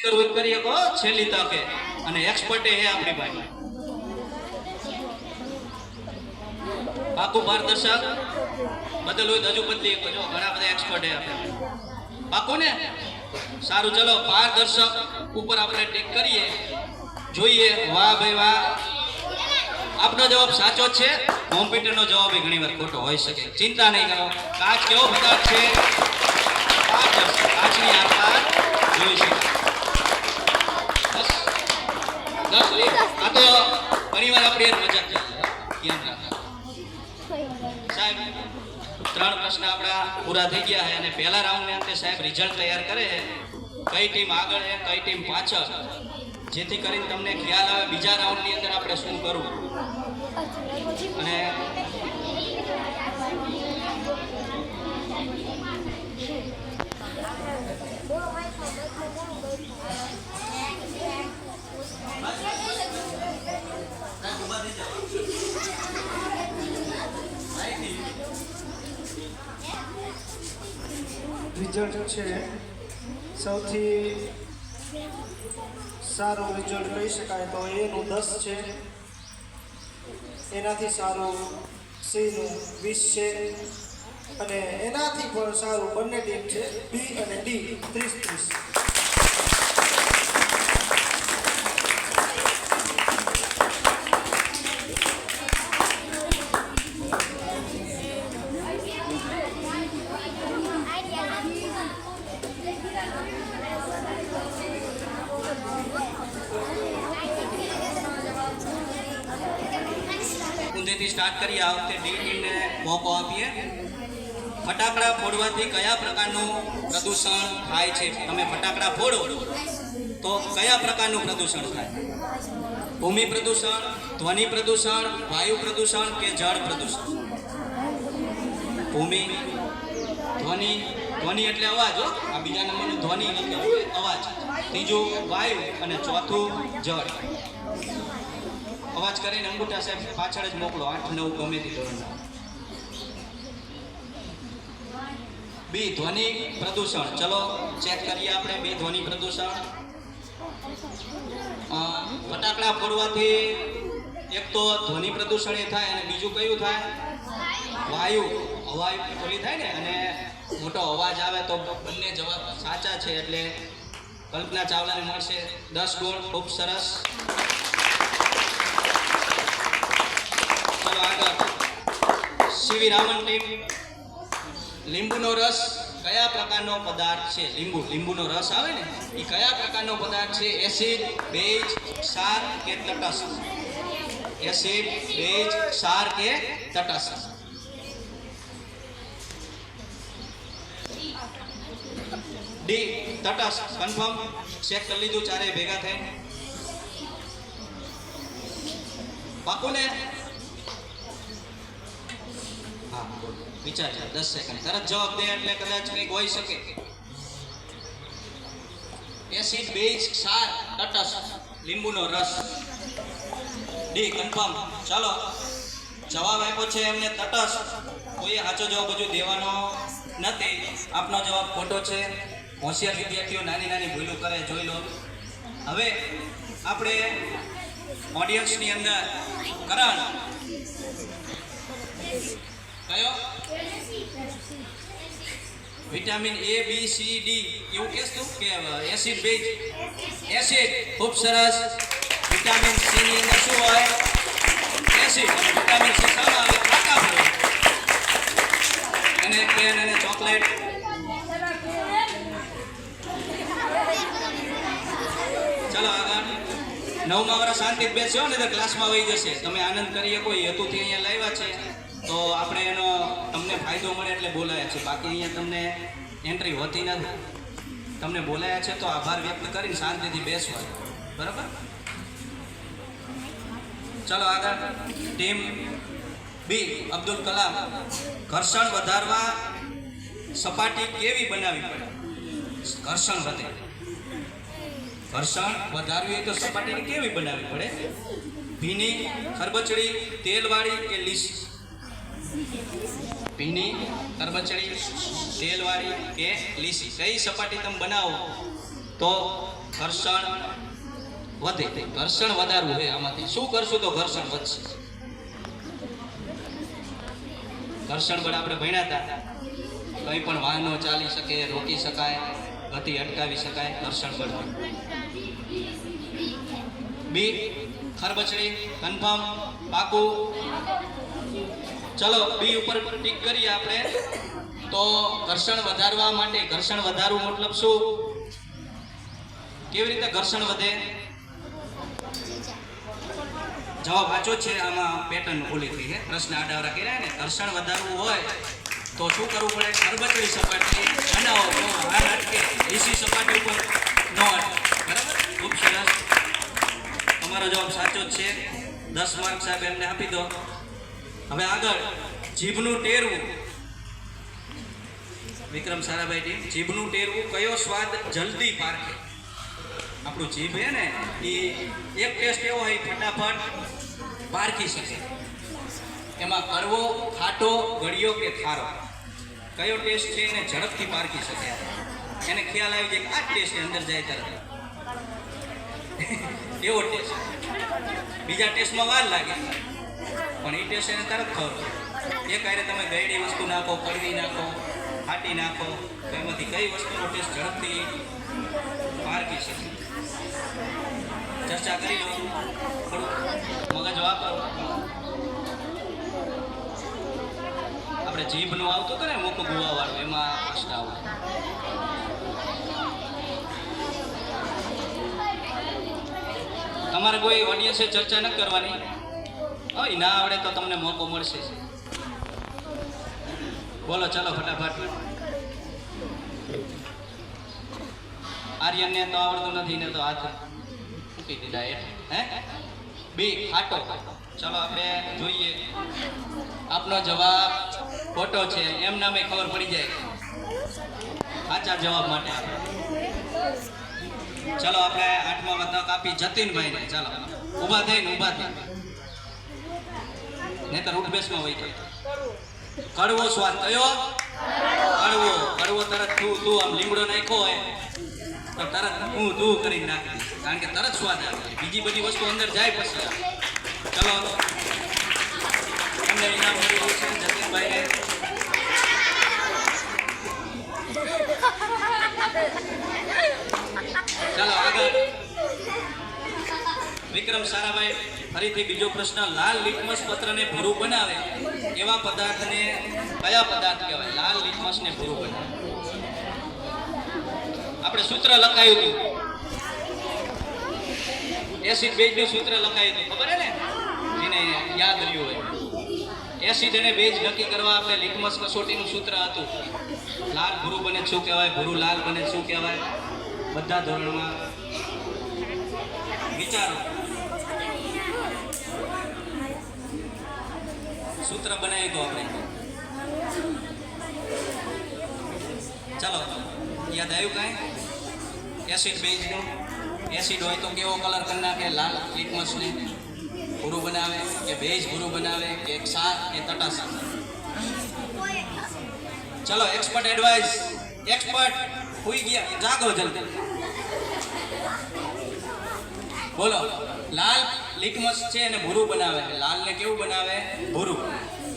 કરવું કરી શકો છેલ્લી તકે અને એક્સપર્ટ હે આપણી પાસે પાકું પારદર્શક બદલવું હજુ બદલી શકો જો ઘણા બધા એક્સપર્ટ હે આપણે પાકું ને સારું ચલો પારદર્શક ઉપર આપણે ટિક કરીએ જોઈએ વાહ ભાઈ વાહ આપનો જવાબ સાચો છે કોમ્પ્યુટરનો જવાબ એ ઘણીવાર ખોટો હોઈ શકે ચિંતા નહીં કરો કાચ કેવો પદાર્થ છે પારદર્શક કાચની આકાર જોઈ શકાય આ તો ઘણીવાર આપણે મજાક સાહેબ 3 પ્રશ્ન આપણા પૂરા થઈ ગયા છે અને પહેલા રાઉન્ડને અંતે સાહેબ રિઝલ્ટ તૈયાર કરે છે કઈ ટીમ આગળ છે કઈ ટીમ પાછળ જેથી કરીને તમને ખ્યાલ આવે બીજા રાઉન્ડની અંદર આપણે શું કરવું અને રિઝલ્ટ છે સૌથી સારું રિઝલ્ટ કહી શકાય તો એનું 10 છે એનાથી સારું સીનું 20 છે અને એનાથી પણ સારું બંને ટીમ છે બી અને ડી 30-30 ઊંધેથી સ્ટાર્ટ કરીએ આ વખતે ડી ટીમને મોકો આપીએ ફટાકડા ફોડવાથી કયા પ્રકારનું પ્રદૂષણ થાય છે તમે ફટાકડા ફોડો તો કયા પ્રકારનું પ્રદૂષણ થાય ભૂમિ પ્રદૂષણ ધ્વનિ પ્રદૂષણ વાયુ પ્રદૂષણ કે જળ પ્રદૂષણ ભૂમિ ધ્વનિ ધ્વનિ એટલે અવાજ હો આ બીજા નંબરનું ધ્વનિ એટલે અવાજ ત્રીજું વાયુ અને ચોથું જળ અવાજ કરીને અંગૂઠા સાહેબ પાછળ જ મોકલો 8-9 ગમે તે ધોરણના બી ધ્વનિ પ્રદૂષણ ચલો ચેક કરીએ આપણે બી ધ્વનિ પ્રદૂષણ ફટાકડા ફોડવાથી એક તો ધ્વનિ પ્રદૂષણ એ થાય અને બીજું કયું થાય વાયુ ખોલી થાય ને અને મોટો અવાજ આવે તો બંને જવાબ સાચા છે એટલે કલ્પના ચાવલાને મળશે 10 ગુણ ખૂબ સરસ ચલો આગળ સીવી રામન ટીમ લીંબુનો રસ કયા પ્રકારનો પદાર્થ છે લીંબુનો રસ આવે ને એ કયા પ્રકારનો પદાર્થ છે એસિડ બેઝ ક્ષાર કે તટસ્થ એસિડ બેઝ ક્ષાર કે તટસ્થ ડી તટસ્થ કન્ફર્મ ચેક કરી લીધું ચારે ભેગા થઈને પાકું ને હા વિચાર 10 સેકન્ડ તરત જવાબ દે એટલે કદાચ કંઈક હોઈ શકે એસિડ બેઝ ક્ષાર તટસ્થ લીંબુનો રસ ડી કન્ફર્મ ચાલો જવાબ આપ્યો છે એમને તટસ્થ કોઈએ સાચો જવાબ હજુ દેવાનો નથી આપનો જવાબ ખોટો છે હોશિયાર વિદ્યાર્થીઓ નાની નાની ભૂલો કરે જોઈ લો હવે આપણે ઓડિયન્સની અંદર કરણ કયો vitamin A B C D એવું કહેતું કે એસિડ બેઝ એસિડ ખૂબ સરસ વિટામિન સી ની અંદર શું હોય એસિડ અને વિટામિન સી શામાં આવે ખાટા હોય અને પેન અને ચોકલેટ ચલો આગળ 9મા વર્ષ શાંતિથી બેસ્યો ને તો ક્લાસમાં વહી જશે તમે આનંદ કરી શકો હેતુથી અહીંયા લાવ્યા છે તો આપણે એનો તમને ફાયદો મળે એટલે બોલાયા છે બાકી અહીંયા તમને એન્ટ્રી હોતી નથી તમને બોલાયા છે તો આભાર વ્યક્ત કરીને શાંતિથી બેસવા બરાબર ચલો આગળ ટીમ બી અબ્દુલ કલામ ઘર્ષણ વધારવા સપાટી કેવી બનાવવી પડે ઘર્ષણ વધે ઘર્ષણ વધારવી હોય તો સપાટીને કેવી બનાવવી પડે ભીની ખરબચડી તેલવાળી કે લીસી ભીની ખરબચડી તેલવાળી કે લીસી કઈ સપાટી તમે બનાવો તો ઘર્ષણ વધે. ઘર્ષણ વધારવું હોય આમાંથી શું કરશું તો ઘર્ષણ વધશે? ઘર્ષણ બળ આપણે ભણ્યા હતા, કંઈ પણ વાહનો ચાલી શકે, રોકી શકાય, ગતિ અટકાવી શકાય, ઘર્ષણ બળ. બી ખરબચડી. કન્ફર્મ? પાકું? ચલો બી ઉપર ટીક કરીએ આપણે. તો ઘર્ષણ વધારવા માટે, ઘર્ષણ વધારવું મતલબ શું? કેવી રીતે ઘર્ષણ વધે? જવાબ વાંચો છે. આમાં પેટર્ન ખોલી થઈ છે, પ્રશ્ન આડાવરા કર્યા ને. ઘર્ષણ વધારવું હોય તો શું કરવું પડે? ખરબચડી સપાટી બનાવો તો હાલ અટકે, એસી સપાટી ઉપર ન અટકે. બરાબર? ખૂબ સરસ. તમારો જવાબ સાચો જ છે. 10 માર્ક સાહેબ એમને આપી દો. હવે આગળ જીભનું ટેરવું. વિક્રમ સારાભાઈ ટીમ, જીભનું ટેરવું કયો સ્વાદ જલ્દી પારખે? આપણું જીભ છે ને એ એક ટેસ્ટ એવો હોય ફટાફટ પારખી શકે. એમાં કડવો, ખાટો, ગળ્યો કે ખારો, કયો ટેસ્ટ છે એને ઝડપથી પારખી શકે? એને ખ્યાલ આવી જાય કે આ ટેસ્ટ અંદર જાય તરત એવો ટેસ્ટ. બીજા ટેસ્ટમાં વાર લાગે પણ એ ટેસ્ટ એને તરત ખબર. એક આરે તમે ગળ્યેલી વસ્તુ નાખો, કડવી નાખો, ખાટી નાખો, તો એમાંથી કઈ વસ્તુનો ટેસ્ટ ઝડપથી પારખી શકે? ચર્ચા કરી લો, થોડું મગજ વાપરો. આપણે જીભનું આવતું હતું ને મોકું ગુવા વાળું, એમાં પ્રશ્ન આવતો. તમારે કોઈ ઓડિયન્સે ચર્ચા ન કરવાની હોય, ના આવડે તો તમને મોકો મળશે. બોલો ચાલો ફટાફટ. આર્યનને તો આવડતું નથી ને તો હાથ મૂકી દીધા. હે બી ખાટો. ચાલો આપણે જોઈએ. આપનો જવાબ ખોટો છે એમ નામે ખબર પડી જાય સાચા જવાબ માટે. ચાલો આપણે 8માં તક આપી જતીનભાઈને. ચાલો ઊભા થઈને નહીતર ઉઠબેસમાં હોય જાય. કડવો સ્વાદ કયો? કડવો તરત તું આમ લીમડો નાખ્યો હોય તો તરત તું કરી નાખી દઈશ, કારણ કે તરત સ્વાદ આવે. બીજી બધી વસ્તુ અંદર જાય પછી. ચલો એમને ઇનામ મળ્યું છે જતીનભાઈને. ચાલો આગળ. વિક્રમ સારાભાઈ ફરીથી બીજો પ્રશ્ન. લાલ લિટમસ પત્રને ભૂરું બનાવે એવા પદાર્થને કયા પદાર્થ કહેવાય? લાલ લિટમસને ભૂરું બનાવે. આપણે સૂત્ર લખાયું હતું, એસિડ બેઝનું સૂત્ર લખાયું હતું, ખબર હે ને? જેને યાદ રહ્યું હોય. એસિડ અને બેઝ નક્કી કરવા આપણે લિટમસ કસોટીનું સૂત્ર હતું. લાલ ભૂરું બને શું કહેવાય? ભૂરું લાલ બને શું કહેવાય? બધા ધોરણમાં વિચારો. સૂત્ર બનાવ્યું તો આપણે. ચાલો યાદ આવ્યું કાંઈ? એસિડ બેઝનું. એસિડ હોય તો કેવો કલર કરી નાખે? લાલ લિટમસને ભૂરું બનાવે કે બેઝ ભૂરું બનાવે કે ક્ષાર કે તટાસા? ચલો એક્સપર્ટ એડવાઇસ. એક્સપર્ટ હુઈ ગયા, જાગો જલ્દી. બોલો. લાલ લિટમસ છે અને ભૂરું બનાવે. લાલ ને કેવું બનાવે? ભૂરું.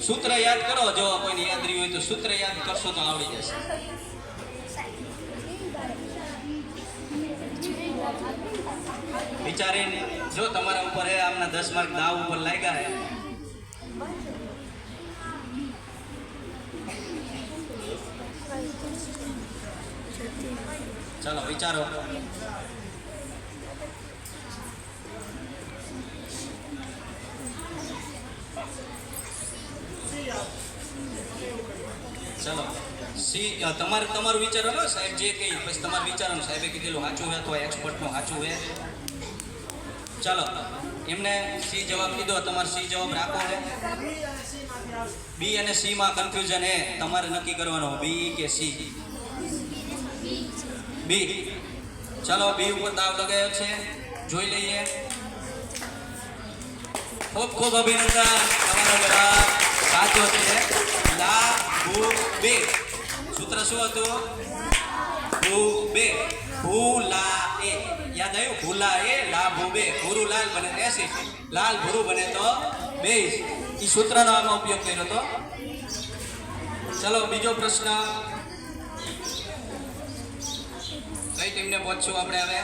સૂત્ર યાદ કરો. જો કોઈને યાદ રહ્યું હોય તો સૂત્ર યાદ કરશો તો આવડી જશે. વિચારીને જો તમારા ઉપર હે આમના 10 માર્ક દાવ ઉપર લાગ્યા હે. ચાલો વિચારો. ચલો સી તમારું વિચારો ને સાહેબ જે કહી પછી તમારું વિચારવાનું. સાહેબે કીધેલું સાચું હે તો એક્સપર્ટનું સાચું હે. ચાલો એમને સી જવાબ કીધો, તમારે સી જવાબ રાખો હે. બી અને સી માં કન્ફ્યુઝન હે, તમારે નક્કી કરવાનું બી કે સી. બી. ચાલો બી ઉપર દાવ લગાવ્યો છે, જોઈ લઈએ. ખૂબ ખૂબ અભિનંદન. તમારો જવાબ સાચો છે. લા ભૂ બે. સૂત્ર શું હતું? ભૂ બે. ભૂ લા એ. યાદ આવ્યું? ભૂલા એ લા ભૂબે ભૂરું લાલ બને 80, લાલ ભૂરું બને તો 22. એ સૂત્રનો આમાં ઉપયોગ કર્યો હતો. ચલો બીજો પ્રશ્ન. કઈ ટીમને પહોંચશું આપણે હવે?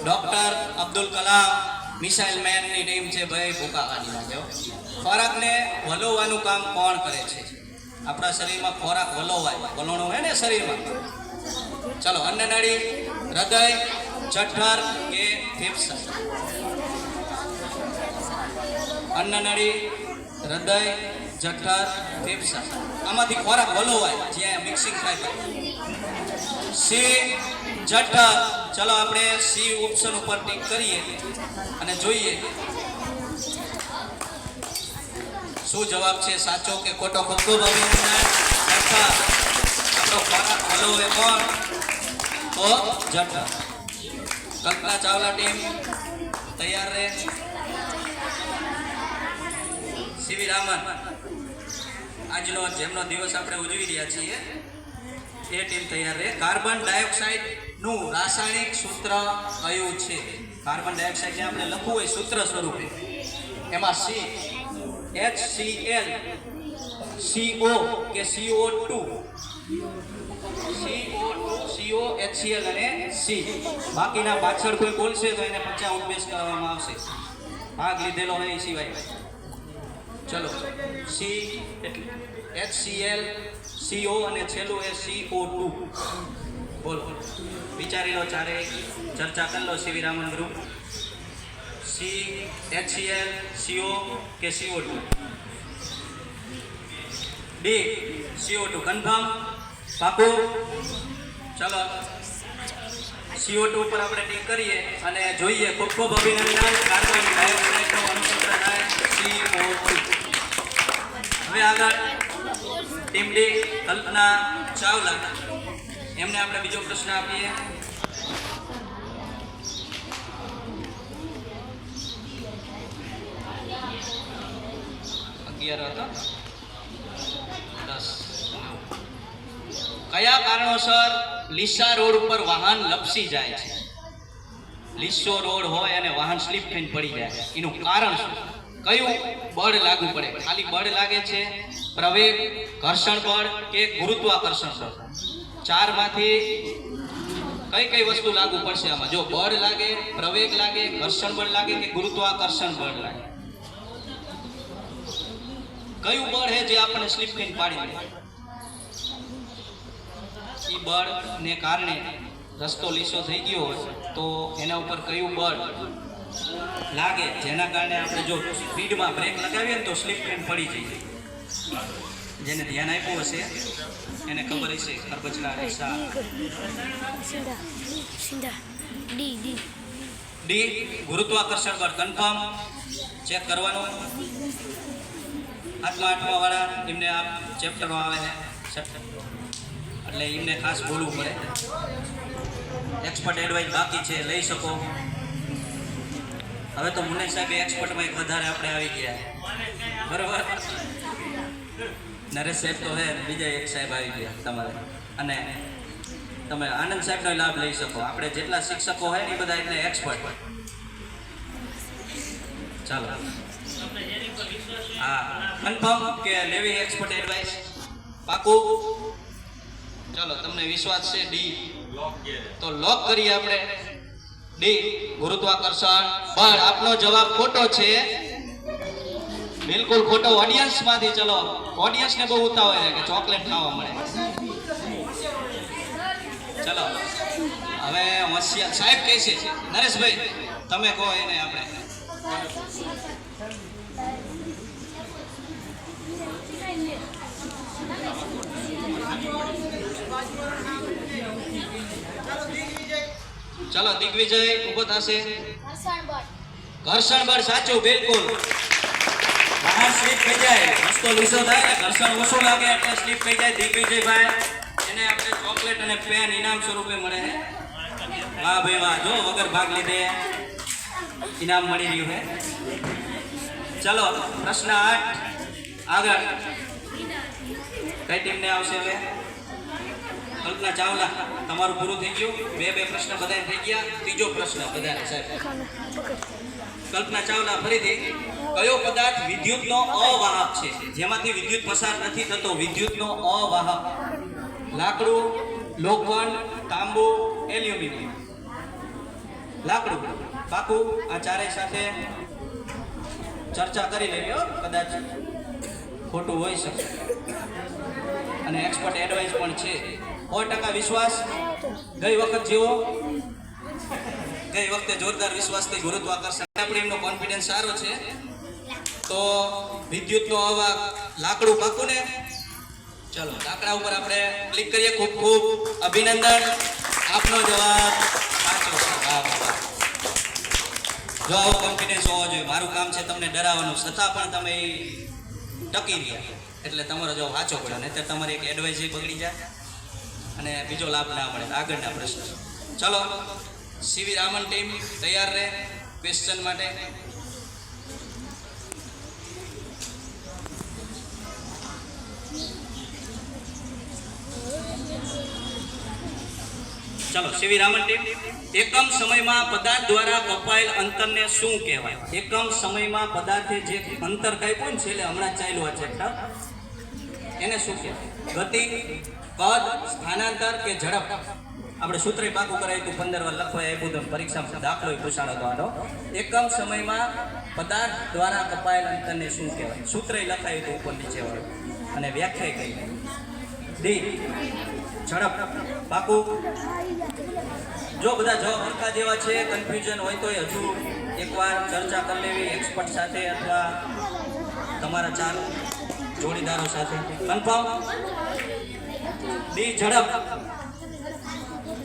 ડોક્ટર અબ્દુલ કલામ મિસાઇલ મેનની ટીમ છે ભાઈ. ભૂકા કાઢી નાખ્યો. ખોરાકને વલોવવાનું કામ કોણ કરે છે? આપણા શરીરમાં ખોરાક વલોવાય, વલોણું હોય ને શરીરમાં. ચલો, અન્નનળી, હૃદય, જઠર કે ફેફસા? અન્નનળી, હૃદય, જઠર, ફેફસા. આમાંથી ખોરાક વલોવાય જ્યાં મિક્સિંગ થાય. સી જઠર. ચલો આપણે સી ઓપ્શન ઉપર ટિક કરીએ અને જોઈએ શું જવાબ છે, સાચો કે ખોટો. ખૂબ ખૂબ અભિનંદન. જઠર. આપણો ખોરાક વલોવે કોણ? તો જઠર. કલ્પના ચાવલા ટીમ તૈયાર રહે. સીવી રામન આજનો જેમનો દિવસ આપણે ઉજવી રહ્યા છીએ એ ટીમ તૈયાર રહે. કાર્બન ડાયોક્સાઇડ નું રાસાયણિક સૂત્ર કયું છે? કાર્બન ડાયોક્સાઇડ આપણે લખવું હોય સૂત્ર સ્વરૂપે, એમાં C HCl CO કે CO2? CO HCl અને C. બાકીના પાછળ કોઈ બોલશે તો એને 50 બેસ કરવામાં આવશે, ભાગ લીધેલો હોય એ સિવાય. ચલો, C એટલે HCl CO અને છેલ્લું એ CO2. બોલો, વિચારી લો, ચારે ચર્ચા કરી લો. CV Raman group. C HCl CO કે CO2? D CO2. કન્ફર્મ? પાકું? ચલો, CO2 ઉપર આપણે ટીક કરીએ અને જોઈએ. ખૂબ ખૂબ અભિનંદન. કાર્બન ડાયોક્સાઇડનો અણુસૂત્ર થાય CO2. હવે આગળ ટીમ ડી કલ્પના ચાવલા, એમને આપણે બીજો પ્રશ્ન આપીએ. કયા કારણોસર લીસા રોડ ઉપર વાહન લપસી જાય છે? લીસો રોડ હોય અને વાહન સ્લીપ થઈને પડી જાય, એનું કારણ શું? કયું બળ લાગુ પડે? ખાલી બળ લાગે છે, પ્રવેગ, ઘર્ષણ બળ કે ગુરુત્વાકર્ષણ બળ? ચારમાંથી કઈ કઈ વસ્તુ લાગુ પડશે આમાં? જો બળ લાગે, પ્રવેગ લાગે, ઘર્ષણ બળ લાગે કે ગુરુત્વાકર્ષણ બળ લાગે? કયું બળ છે જે આપણને સ્લીપ થઈને પાડી દે? એ બળને કારણે રસ્તો લીસો થઈ ગયો હોય તો એના ઉપર કયું બળ લાગે જેના કારણે આપણે જો સ્પીડમાં બ્રેક લગાવીએ ને તો સ્લીપ થઈને પડી જઈએ? જેને ધ્યાન આપ્યું હશે એને ખબર હશે. ખરબચડા રેસા. ડી ગુરુત્વાકર્ષણ બળ. કન્ફર્મ? ચેક કરવાનું. આઠમા વાળા એમને આ ચેપ્ટરો આવે છે એટલે એમને ખાસ બોલવું પડે. એક્સપર્ટ એડવાઇસ બાકી છે, લઈ શકો. હવે તો મુન્ને સાહેબ એક્સપર્ટમાં એક વધારે આપણે આવી ગયા, બરોબર? નરેશ સાહેબ તો હે, બીજા એક સાહેબ આવી ગયા તમારે, અને તમે આનંદ સાહેબનો લાભ લઈ શકો. આપણે જેટલા શિક્ષકો હોય ને એ બધા એટલે એક્સપર્ટ. ચાલો, હા, કન્ફર્મ કે લેવી એક્સપર્ટ એડવાઇસ? પાકું? ચલો, તમને વિશ્વાસ છે? ડી તો લોક કરીએ આપણે. ડી ગુરુત્વાકર્ષણ બળ. આપનો જવાબ ખોટો છે, બિલકુલ ખોટો. ઓડિયન્સ માંથી, ચલો, ઓડિયન્સ ને બહુ ઉતાવળ છે કે ચોકલેટ ખાવા મળે. ચલો, હવે હોશિયાર સાહેબ કહે છે. નરેશભાઈ તમે કહો એને. આપણે ચલો, દિગ્વિજય ઉભો થશે. ઘર્ષણ બળ સાચું, બિલકુલ. વાહન સ્લીપ થઈ જાય, રસ્તો લીસો થાય, ઘર્ષણ ઓછું લાગે એટલે સ્લીપ થઈ જાય. દિગ્વિજયભાઈ, એને આપણે ચોકલેટ અને પેન ઇનામ સ્વરૂપે મળે છે. વાહ ભાઈ વાહ, જો વગર ભાગ લીધે ઇનામ મળી રહ્યું છે. ચલો, પ્રશ્ન 8 આગળ. કઈ ટીમને આવશે હવે? કલ્પના ચાવલા તમારું પૂરું થઈ ગયું. બે પ્રશ્ન બધાને થઈ ગયા. ત્રીજો પ્રશ્ન બધાને સાહેબ. કલ્પના ચાવલા ફરીથી, કયો પદાર્થ વિદ્યુતનો અવાહક છે, જેમાંથી વિદ્યુત પસાર નથી થતો, વિદ્યુતનો અવાહક? લાકડું, લોખંડ, તાંબુ, એલ્યુમિનિયમ. લાકડું. પાકું? આ ચારેય સાથે ચર્ચા કરી લેવી હો, કદાચ ખોટું હોઈ શકે અને એક્સપર્ટ એડવાઇસ પણ છે. 100% વિશ્વાસ ગઈ વખત જેવો, ગઈ વખતે જોરદાર વિશ્વાસથી ગુરુત્વાકર્ષણ આપણે એમનો કોન્ફિડન્સ સારો છે. તો વિદ્યુતનો અવાહક લાકડું પાકું ને? ચલો લાકડા ઉપર આપણે ક્લિક કરીએ. ખૂબ ખૂબ અભિનંદન, આપનો જવાબ સાચો છે. વાહ વાહ. જો આવો કોન્ફિડન્સ હોવો જોઈએ. મારું કામ છે તમને ડરાવવાનું, છતાં પણ તમે ટકી રહ્યા એટલે તમારો જવાબ સાચો પડ્યો. નહીંતર તમારી એક એડવાઇસ બગડી જાય અને બીજો લાભ ના મળે. આગળના પ્રશ્ન. ચલો સીવી રામન ટીમ તૈયાર રહે ક્વેશ્ચન માટે. ચલો સીવી રામન ટીમ, એકમ સમયમાં પદાર્થ દ્વારા કપાયેલ અંતરને શું કહેવાય? એકમ સમયમાં પદાર્થે જે અંતર કાપ્યું ને છે એટલે હમણાં ચાલ્યું આ ચેપ્ટર, એને શું કહેવાય? ગતિ, કદ, સ્થાનાંતર કે ઝડપ? આપણે સૂત્ર પાકું કરાવ્યું હતું, 15 વાર લખવા આપ્યું હતું, પરીક્ષામાં દાખલો પૂછાણો હતો આનો. એકમ સમયમાં પદાર્થ દ્વારા કપાયેલ અંતરને શું કહેવાય? સૂત્ર લખાયું હતું ઉપર નીચે વાળું અને વ્યાખ્યા કઈ? ડી ઝડપ. પાકું? જો બધા જવાબ હરખા જેવા છે, કન્ફ્યુઝન હોય તો હજુ એકવાર ચર્ચા કરી લેવી એક્સપર્ટ સાથે અથવા તમારા 4 જોડીદારો સાથે. કન્ફર્મ? ડી ઝડપ.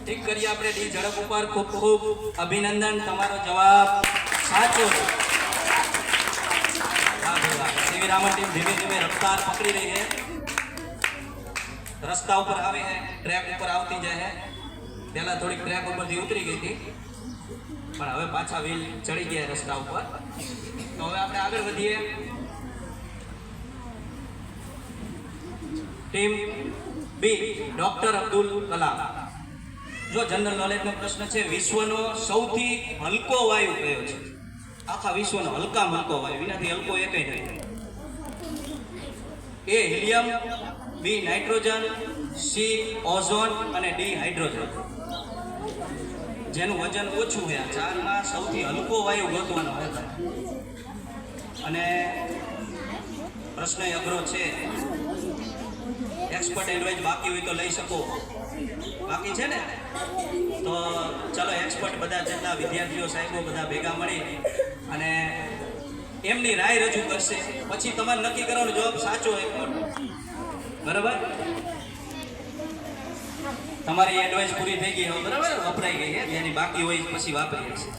ઠીક કરીએ આપણે ડી ઝડપ ઉપર. ખૂબ ખૂબ અભિનંદન, તમારો જવાબ સાચો છે. સીવી રામન ટીમ ધીમે ધીમે રફતાર પકડી રહી છે. રસ્તા ઉપર આવે છે, ટ્રેક ઉપર આવતી જાય છે. પહેલા થોડીક ટ્રેક ઉપરથી ઉતરી ગઈ હતી પણ હવે પાછા વ્હીલ ચડી ગયા રસ્તા ઉપર. તો હવે આપણે આગળ વધીએ. ટીમ બી ડોક્ટર અબ્દુલ કલામ. જો જનરલ નોલેજનો પ્રશ્ન છે, વિશ્વનો સૌથી હલકો વાયુ કયો છે? આખા વિશ્વનો હલકામાં હલકો વાયુ, એનાથી હલકો એકય નહીં. A helium, B nitrogen, C ozone અને ડી હાઇડ્રોજન. જેનું વજન ઓછું છે, આ ચારમાં સૌથી હલકો વાયુ ગોતવાનો હોય. અને પ્રશ્ન અઘરો છે, એક્સપર્ટ એડવાઇસ બાકી હોય તો લઈ શકો. બાકી છે ને? તો ચલો એક્સપર્ટ બધા જેટલા વિદ્યાર્થીઓ સાહેબો બધા ભેગા મળી અને એમની રાય રજૂ કરશે. પછી તમારે નક્કી કરવાનો જવાબ સાચો હોય ખોટો. બરાબર? તમારી એડવાઇસ પૂરી થઈ ગઈ હવે, બરાબર? વપરાઈ ગઈ છે, જેની બાકી હોય પછી વાપરીએ છીએ.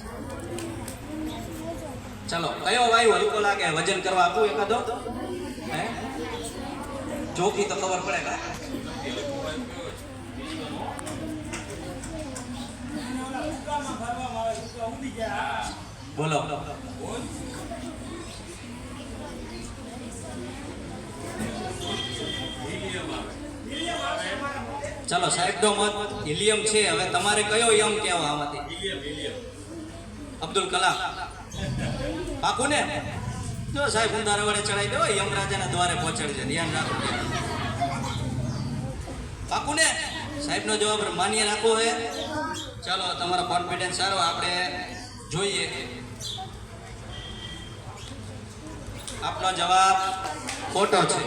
ચલો કયો વાયુ હલકો લાગે? વજન કરવા આપું એકાદો? હે જોકી તો ખબર પડે કા? બોલો. ચલો સાહેબનો મત હિલિયમ છે. હવે તમારે કયો યમ કહેવા આમાંથી? અબ્દુલ કલામ. પાકું ને? જો સાહેબ ઉંધારા વડે ચડાવી દો, યમરાજાના દ્વારે પહોંચાડી દે. ધ્યાન રાખો. પાકું ને? સાહેબનો જવાબ માન્ય રાખવો હે. ચાલો તમારો કોન્ફિડન્સ સારો. આપણે જોઈએ આપનો જવાબ ખોટો છે.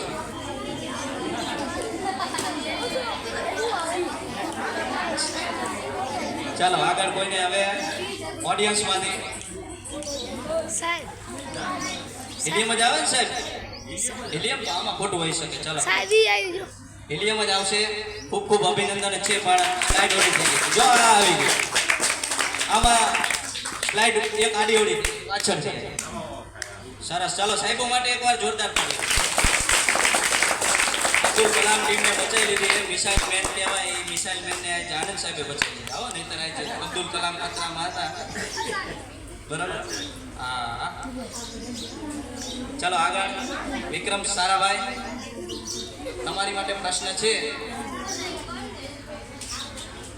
ચાલો આગળ કોઈને હવે ઓડિયન્સમાંથી હિલિયમ જ આવે ને સાહેબ? હિલિયમ તો આમાં ખોટું હોઈ શકે. ચાલો હિલિયમ જ આવશે. ખૂબ ખૂબ અભિનંદન છે પણ સ્લાઇડ ઓડી થઈ ગઈ. જો આ આવી ગઈ આમાં સ્લાઇડ એક આડી ઓડી પાછળ છે. સરસ. ચાલો સાહેબો માટે એકવાર જોરદાર તાળી. અબ્દુલ કલામ ટીમને બચાવી લીધી. મિસાઇલ મેન કહેવાય. એ મિસાઇલ મેનને આનંદ સાહેબે બચાવી લીધા. આવો નહીંતર આ અબ્દુલ કલામ ખતરામાં હતા. બરાબર? હા. ચાલો આગળ. વિક્રમ સારાભાઈ, તમારી માટે પ્રશ્ન છે.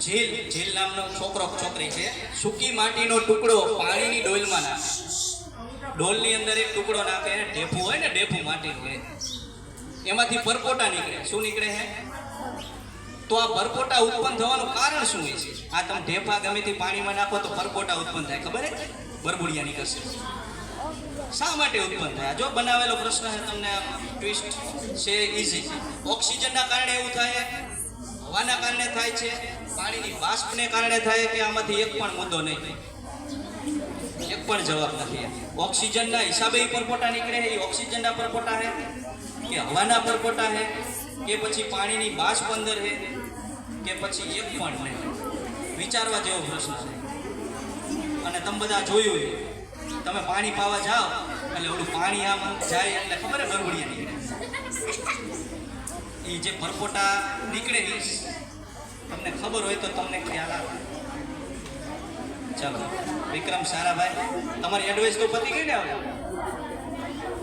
ઝીલ નામનો છોકરો છોકરી છે. સૂકી માટીનો ટુકડો પાણીની ડોલમાં નાખે. ડોલની અંદર એક ટુકડો નાખે, ઢેફું હોય ને, ઢેફું માટીનું હોય, એમાંથી પરપોટા નીકળે. શું નીકળે છે? તો આ પરપોટા ઉત્પન્ન થવાનું કારણ શું હોય છે? આ તમે ઢેફા ગમે તે પાણીમાં નાખો તો પરપોટા ઉત્પન્ન થાય, ખબર છે? બરબુડિયા નીકળશે. શા માટે ઉત્પન્ન થાય? જો બનાવેલો પ્રશ્ન છે, તમને ટ્વિસ્ટ છે ઈઝી. ઓક્સિજનના કારણે એવું થાય, હવાના કારણે થાય છે, પાણીની બાષ્પને કારણે થાય, કે આમાંથી એક પણ મુદ્દો નહીં, એક પણ જવાબ નથી. ઓક્સિજનના હિસાબે પરપોટા નીકળે, એ ઓક્સિજનના પરપોટા છે કે હવાના પરપોટા છે કે પછી પાણીની બાષ્પ અંદર છે કે પછી એક પણ નહીં? વિચારવા જેવો પ્રશ્ન છે. અને તમે બધા જોયું, તમે પાણી પાવા જાઓ એટલે ઓલું પાણી આમ જાય એટલે ખબર છે બરબુડિયા નીકળે. એ જે પરપોટા નીકળે એ તમને ખબર હોય તો તમને ખ્યાલ આવે. ચાલો વિક્રમ સારાભાઈ, તમારી એડવાઇસ તો પતી ગઈ ને, હવે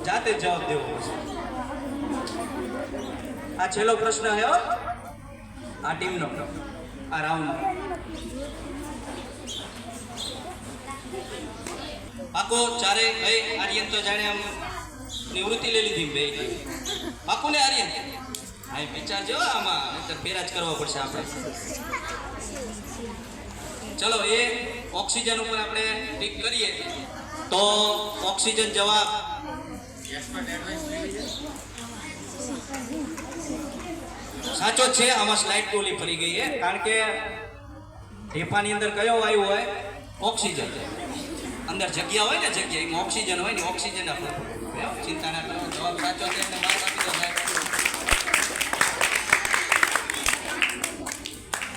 જાતે જ જવાબ દેવો પડશે. આ છેલ્લો પ્રશ્ન છે હો, આ ટીમનો, આ રાઉન્ડ. પાકો ચારે ભાઈ. આર્યન તો જાણે આમ નિવૃત્તિ લઈ લીધી બે. પાકું ને આર્યન? હા, વિચારજો આમાં, નહીંતર પેરા જ કરવા પડશે આપણે. ચલો, એ ઓક્સિજન ઉપર આપણે ટીક કરીએ તો ઓક્સિજન જવાબ સાચો છે. આમાં સ્લાઇડ ટોલી ફરી ગઈ છે, કારણ કે ઢેફાની અંદર કયો વાયુ હોય? ઓક્સિજન. અંદર જગ્યા હોય ને, જગ્યા એમાં ઓક્સિજન હોય ને, ઓક્સિજન આપણે ચિંતા ના કરો. જવાબ સાચો છે એટલે માર્ક આપી દો સાહેબ.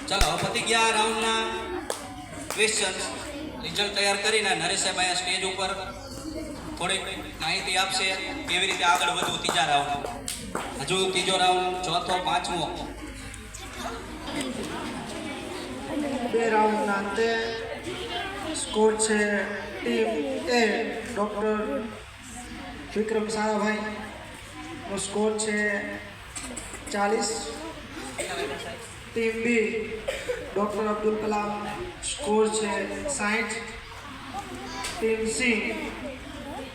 ચલો, હવે પતી ગયા રાઉન્ડના ક્વેશ્ચન. રિઝલ્ટ તૈયાર કરીને નરેશભાઈ અહીંયા સ્ટેજ ઉપર થોડીક માહિતી આપશે કેવી રીતે આગળ વધવું ત્રીજા રાઉન્ડ. હજુ ત્રીજો રાઉન્ડ, ચોથો, પાંચમો. બે રાઉન્ડના અંતે સ્કોર છે ટીમ એ ડૉક્ટર વિક્રમ સારાભાઈનો સ્કોર છે 40. Team B doctor Abdul Kalam score છે 60. Team C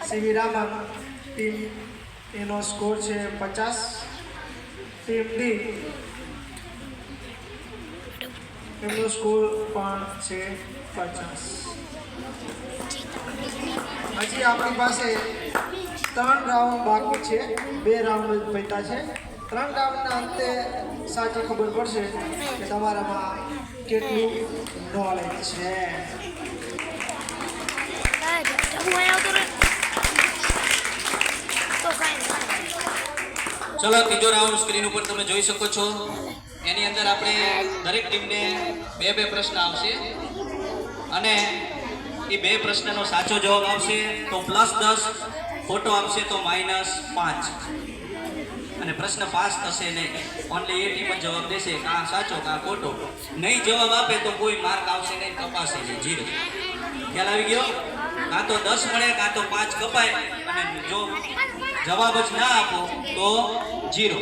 CV Raman team એનો સ્કોર છે 50. ટીમ ડી એમનો સ્કોર પણ છે 50. હજી આપણી પાસે 3 રાઉન્ડ બાકી છે. 2 રાઉન્ડ જ પૈતા છે. 3 રાઉન્ડના અંતે સાચી ખબર પડશે કે તમારામાં કેટલું નોલેજ છે. ચલો, ત્રીજો રાઉન્ડ સ્ક્રીન ઉપર તમે જોઈ શકો છો. એની અંદર આપણે દરેક ટીમને 2 પ્રશ્ન આવશે અને એ 2 પ્રશ્નનો સાચો જવાબ આવશે તો +10, ખોટો આવશે તો -5. અને પ્રશ્ન પાસ થશે નહીં. ઓનલી એ ટીમ જ જવાબ દેશે, કાં સાચો કાં ખોટો. નહીં જવાબ આપે તો કોઈ માર્ક આવશે નહીં, કપાશે છે, 0. ખ્યાલ આવી ગયો? કાં તો 10 મળે કાં તો 5 કપાય, અને જો જવાબ જ ના આપો તો 0.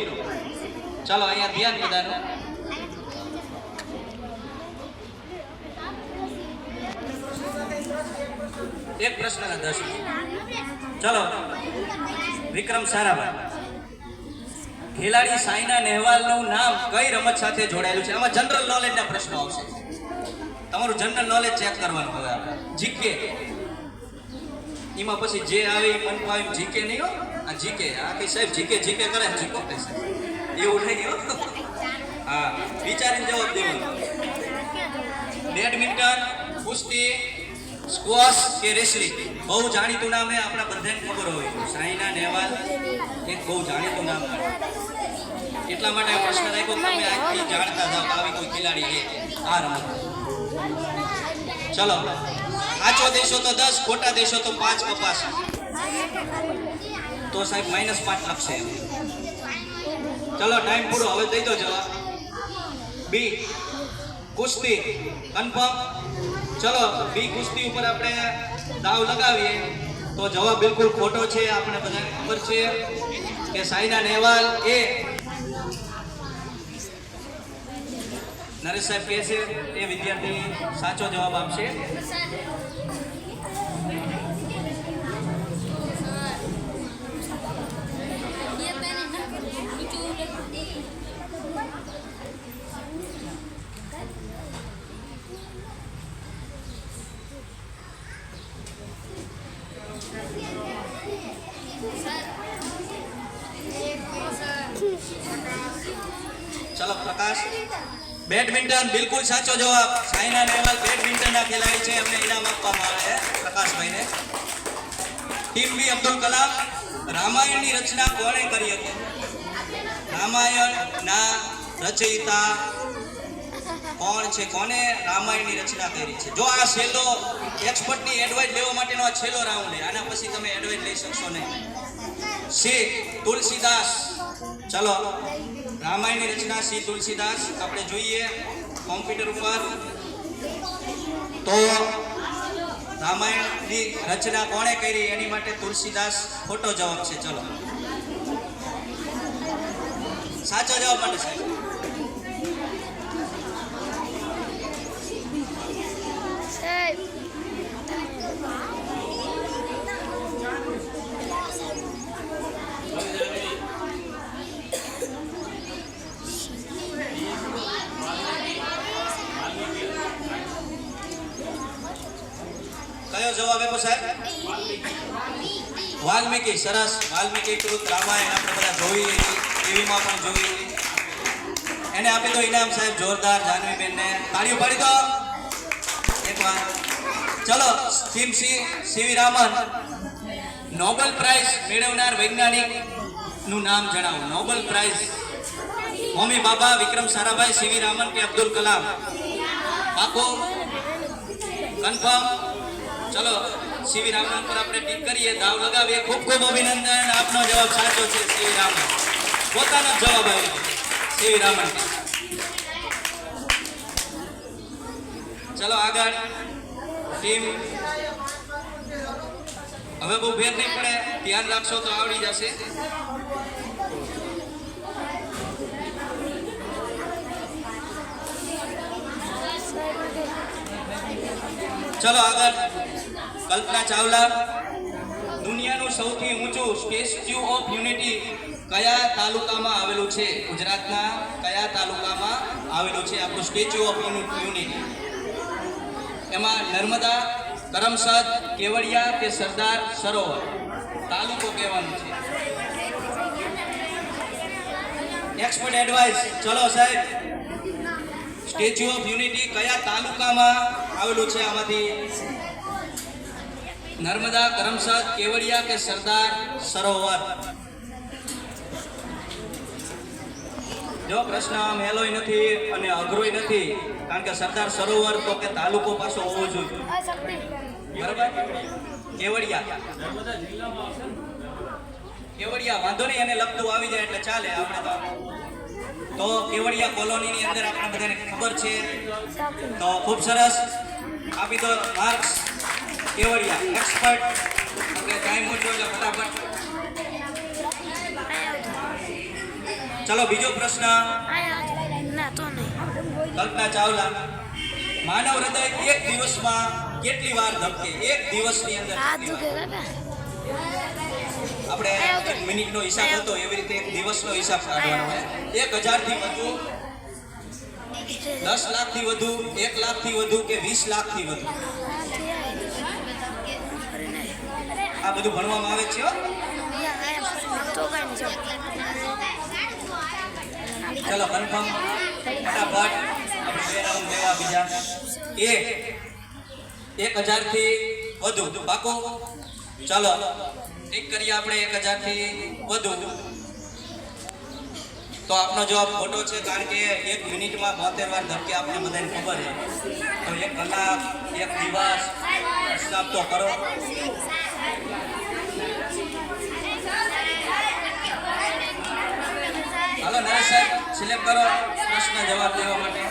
ચાલો, અહીંયા ધ્યાન બધાનું. એક પ્રશ્નના 10. ચલો, વિક્રમ સારાભાઈ, ખેલાડી સાયના નેહવાલનું નામ કઈ રમત સાથે જોડાયેલું છે? આમાં જનરલ નોલેજના પ્રશ્નો આવશે. તમારું જનરલ નોલેજ ચેક કરવાનું. હવે આપણે જીકે, એમાં પછી જે આવે એ મન ફાવે જીકે નહીં હો. આ જીકે, આ કઈ સાહેબ જીકે કરે, જીકો કહેશે એવું નહીં હો. હા, વિચારીને જવાબ દેવાનો. બેડમિન્ટન, કુસ્તી, સ્ક્વોશ કે રેસલિંગ? બહુ જાણીતું નામ છે, આપણા બધાને ખબર હોય. સાયના નેહવાલ એક બહુ જાણીતું નામ. એટલા માટે આ પ્રશ્ન રાખ્યો, તમે આજથી જાણતા જાઓ આવી કોઈ ખેલાડી છે આ રમત. ચલો, સાચો દેશો તો 10, ખોટા દેશો તો 5 કપાસ. તો સાહેબ -5 લખશે. ચલો, ટાઈમ પૂરો. હવે દઈ દો જવાબ. બી કુસ્તી કન્ફર્મ. ચલો, બી કુસ્તી ઉપર આપણે દાવ લગાવીએ તો જવાબ બિલકુલ ખોટો છે. આપણે બધાને ખબર છે કે સાયના નેહવાલ એ નરેશ સાહેબ કહે છે એ વિદ્યાર્થી સાચો જવાબ આપશે. ચલો પ્રકાશ. બેડમિન્ટન બિલકુલ સાચો જવાબ. સાયના નેહવાલ બેડમિન્ટનના ખેલાડી છે, એમને ઇનામ આપવામાં આવે છે પ્રકાશભાઈને. ટીમ બી અબ્દુલ કલામ. રામાયણની રચના કોણે કરી હતી? રામાયણના રચયિતા કોણ છે? કોને રામાયણની રચના કરી છે? જો આ છેલ્લો એક્સપર્ટની એડવાઇસ લેવા માટેનો આ છેલ્લો રાઉન્ડ છે. આના પછી તમે એડવાઇસ લઈ શકશો નહીં. સી તુલસીદાસ. ચલો, રામાયણની રચના સી તુલસીદાસ. આપણે જોઈએ કોમ્પ્યુટર ઉપર. તો રામાયણની રચના કોણે કરી એની માટે તુલસીદાસ ખોટો જવાબ છે. ચલો, સાચો જવાબ માટે સાહેબ. કયો જવાબ આપ્યો સાહેબ? વાલ્મીકી. સરસ. વાલ્મીકી કૃત રામાયણ આપણે બધા જોઈએ, ટીવીમાં પણ જોઈએ. એને આપી દો ઇનામ સાહેબ જોરદાર. જાનવીબેનને તાળીઓ પાડી દો એકવાર. ચલો, team CV Raman. Nobel prize મેળવનાર વૈજ્ઞાનિક નું નામ જણાવો. Nobel prize. હોમી બાબા, વિક્રમ સારાભાઈ, સીવી રામન કે અબ્દુલ કલામ? પાકો? કન્ફર્મ? ચલો, સીવી રામન પર આપણે ટીક કરીએ, દાવ લગાવીએ. ખૂબ ખૂબ અભિનંદન. આપનો જવાબ સાચો છે. સીવી રામન પોતાનો જવાબ આવ્યો. સીવી રામન. ચલો આગળ. ટીમ હવે બહુ ભેદ નહીં પડે, ધ્યાન રાખશો તો આવડી જશે. ચલો આગળ. કલ્પના ચાવલા. દુનિયાનું સૌથી ઊંચું સ્ટેચ્યુ ઓફ યુનિટી કયા તાલુકામાં આવેલું છે? ગુજરાતના કયા તાલુકામાં આવેલું છે આપણું સ્ટેચ્યુ ઓફ યુનિટી? એમાં નર્મદા, કરમસદ, કેવડિયા કે સરદાર સરોવર? તાલુકો કહેવાનું છે. Expert advice. ચલો સાહેબ, સ્ટેચ્યુ ઓફ યુનિટી કયા તાલુકામાં આવેલું છે? આમાંથી નર્મદા, કરમસદ, કેવડિયા કે સરદાર સરોવર? જો પ્રશ્ન મેલોય નથી અને અઘરોય નથી, કારણ કે સરદાર સરોવર તો કે તાલુકો પાછો હોવો જોઈએ. બરાબર? કેવડિયા. કેવડિયા વાંધો નહીં, એને લગતું આવી જાય એટલે ચાલે. આપણે તો કેવડિયા કોલોનીની અંદર આપણે બધાને ખબર છે. તો ખૂબ સરસ. આપી દો માર્ક્સ. કેવડિયા એક્સપર્ટ. આપણે ટાઈમ મૂકો એટલે ફટાફટ. ચલો બીજો પ્રશ્ન. કલ્પના ચાવલા. માનવ હૃદય એક દિવસમાં કેટલી વાર ધબકે? એક દિવસની અંદર આપણે 1 મિનિટનો હિસાબ હતો એવી રીતે એક દિવસનો હિસાબ કાઢવાનો છે. 1000 થી વધુ, 10 લાખથી વધુ, 1 લાખથી વધુ કે 20 લાખથી વધુ? આ બધું ભણવામાં આવે છે. ચલો કન્ફર્મ ફટાફટ. આપણે 2 રાઉન્ડ લેવા બીજા. 1000 થી વધુ પાકો? ચલો ઠીક કરીએ આપણે. 1000 થી વધુ. તો આપનો જવાબ ખોટો છે, કારણ કે 1 મિનિટમાં 72 વાર ધબકે આપણે બધાને ખબર છે. તો 1 કલાક, 1 દિવસ હિસાબ તો કરો. હાલો નરેશ સાહેબ, સિલેક્ટ કરો પ્રશ્ન જવાબ દેવા માટે.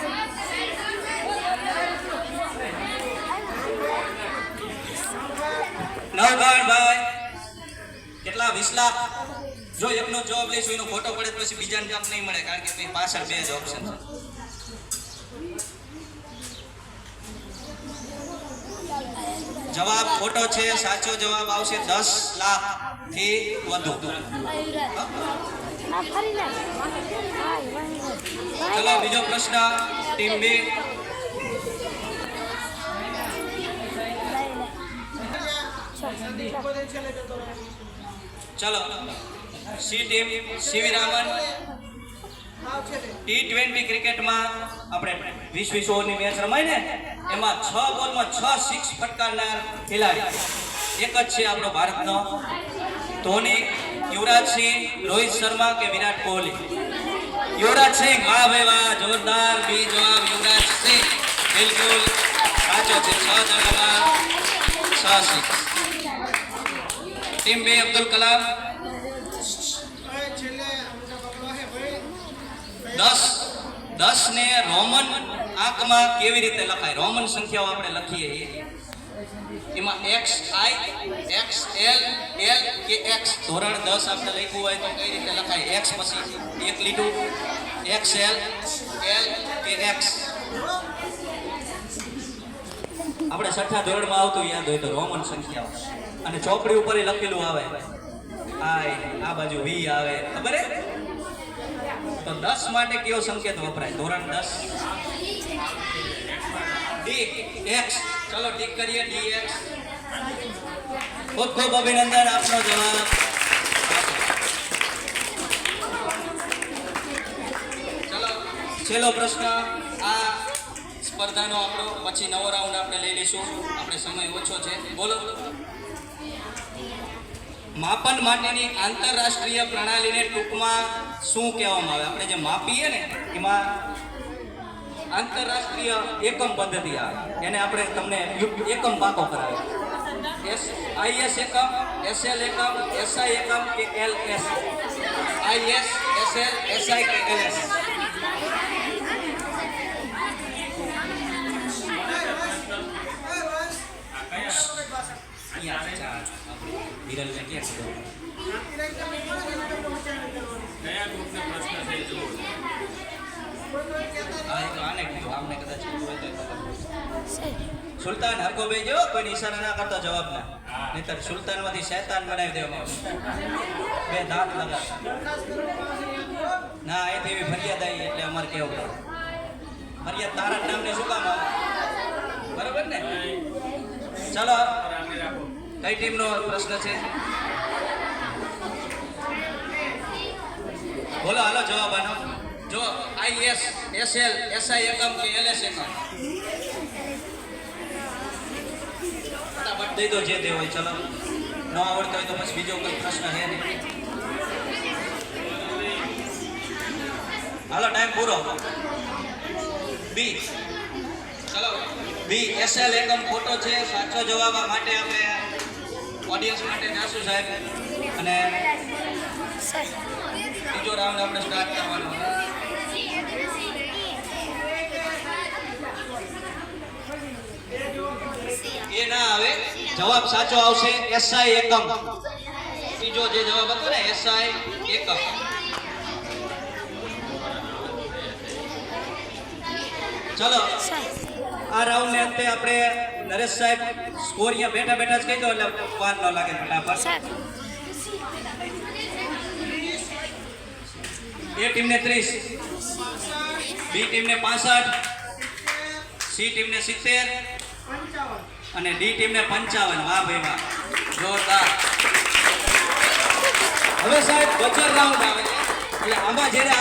નવગાણભાઈ. કેટલા? 20 લાખ. જો એકનો જવાબ લઈશું એનો ખોટો પડે તો પછી બીજાને જવાબ નહીં મળે, કારણ કે પાછળ 2 જ ઓપ્શન છે. જવાબ ખોટો છે. સાચો જવાબ આવશે 10 લાખ થી વધુ. ચલો બીજો પ્રશ્ન ટીમ બી. ચલો C team CV Raman. T20 ક્રિકેટમાં આપણે 20 ઓવરની મેચ રમાય ને એમાં 6 બોલમાં 6 સિક્સ ફટકારનાર ખેલાડી એક જ છે આપણો ભારતનો. ધોની, યુવરાજ સિંહ, રોહિત શર્મા કે વિરાટ કોહલી? યુવરાજ સિંહ. વાહ ભાઈ વાહ, જોરદાર. બી જવાબ યુવરાજ સિંહ બિલકુલ સાચો છે. 6 જણામાં 6 સિક્સ. ટીમ બે અબ્દુલ કલામ. 10 ને રોમન આંકમાં કેવી રીતે લખાય? રોમન સંખ્યાઓ આપણે લખીએ એમાં XI, XL, L કે X? ધોરણ 10 આપણે લખ્યું હોય તો કઈ રીતે લખાય? X પછી એક લીટું, XL, L કે X? આપણે છઠ્ઠા ધોરણમાં આવતું યાદ હોય તો રોમન સંખ્યાઓ, અને ચોપડી ઉપર લખેલું આવે આ બાજુ V આવે, ખબર હે? તો 10 માટે કયો સંકેત વપરાય? ધોરણ 10 DX. ચલો ટીક કરીએ DX. ખૂબ ખૂબ અભિનંદન, આપનો જવાબ. ચલો છેલ્લો પ્રશ્ન આ સ્પર્ધાનો આપણો, પછી નવો રાઉન્ડ આપણે લઈ લઈશું, આપણે સમય ઓછો છે. બોલો. માપન માટેની આંતરરાષ્ટ્રીય પ્રણાલીને ટૂંકમાં શું કહેવામાં આવે? આપણે જે માપીએ ને એમાં આંતરરાષ્ટ્રીય એકમ પદ્ધતિ આવે, એને આપણે તમને એકમ પાકો કરાવે. IS એકમ, SL એકમ, SI એકમ કે LS? IS, SL, SI કે LS? વિરલ ને ક્યાં ખબર? આને કીધું, આમને કદાચ સુલતાન હરકો ભાઈ જો કોઈ ઈશારા ના કરતો જવાબ ના, નહીતર સુલતાન માંથી શૈતાન બનાવી દેવામાં આવશે. બે દાંત લગા ના એથી એવી ફરિયાદ આવી એટલે અમારે કેવું પડે. ફરિયાદ તારા નામને શું કામ આવે? બરોબર ને? ચલો કઈ ટીમનો પ્રશ્ન છે? બોલો, હાલો જવાબ આનો. જો IS, SL, SI એકમ કે LS એકમ? ફટાફટ દઈ દો જે દે હોય. ચલો ન આવડતો હોય તો પછી બીજો કોઈ પ્રશ્ન છે નહીં. હાલો ટાઈમ પૂરો. બી. ચલો બી SL એકમ ખોટો છે. સાચો જવાબ માટે આપણે ઓડિયન્સ માટે જાસુ સાહેબ, અને બીજો રાઉન્ડ આપણે સ્ટાર્ટ કરવાનો. એ ના આવે, જવાબ સાચો આવશે SI એકમ. બીજો જે જવાબ હતો ને SI એકમ. ચલો આ રાઉન્ડ ને અંતે આપણે નરેશ સાહેબ સ્કોર અહીંયા બેઠા બેઠા જ કહી દો એટલે વાર ન લાગે ફટાફટ. એ ટીમને 30, બી ટીમને 65, સી ટીમને 70 અને ડી ટીમને 55. વાહ ભાઈ વાહ, જોરદાર. હવે સાહેબ બચર રાઉન્ડ આવે છે એટલે આમાં જ્યારે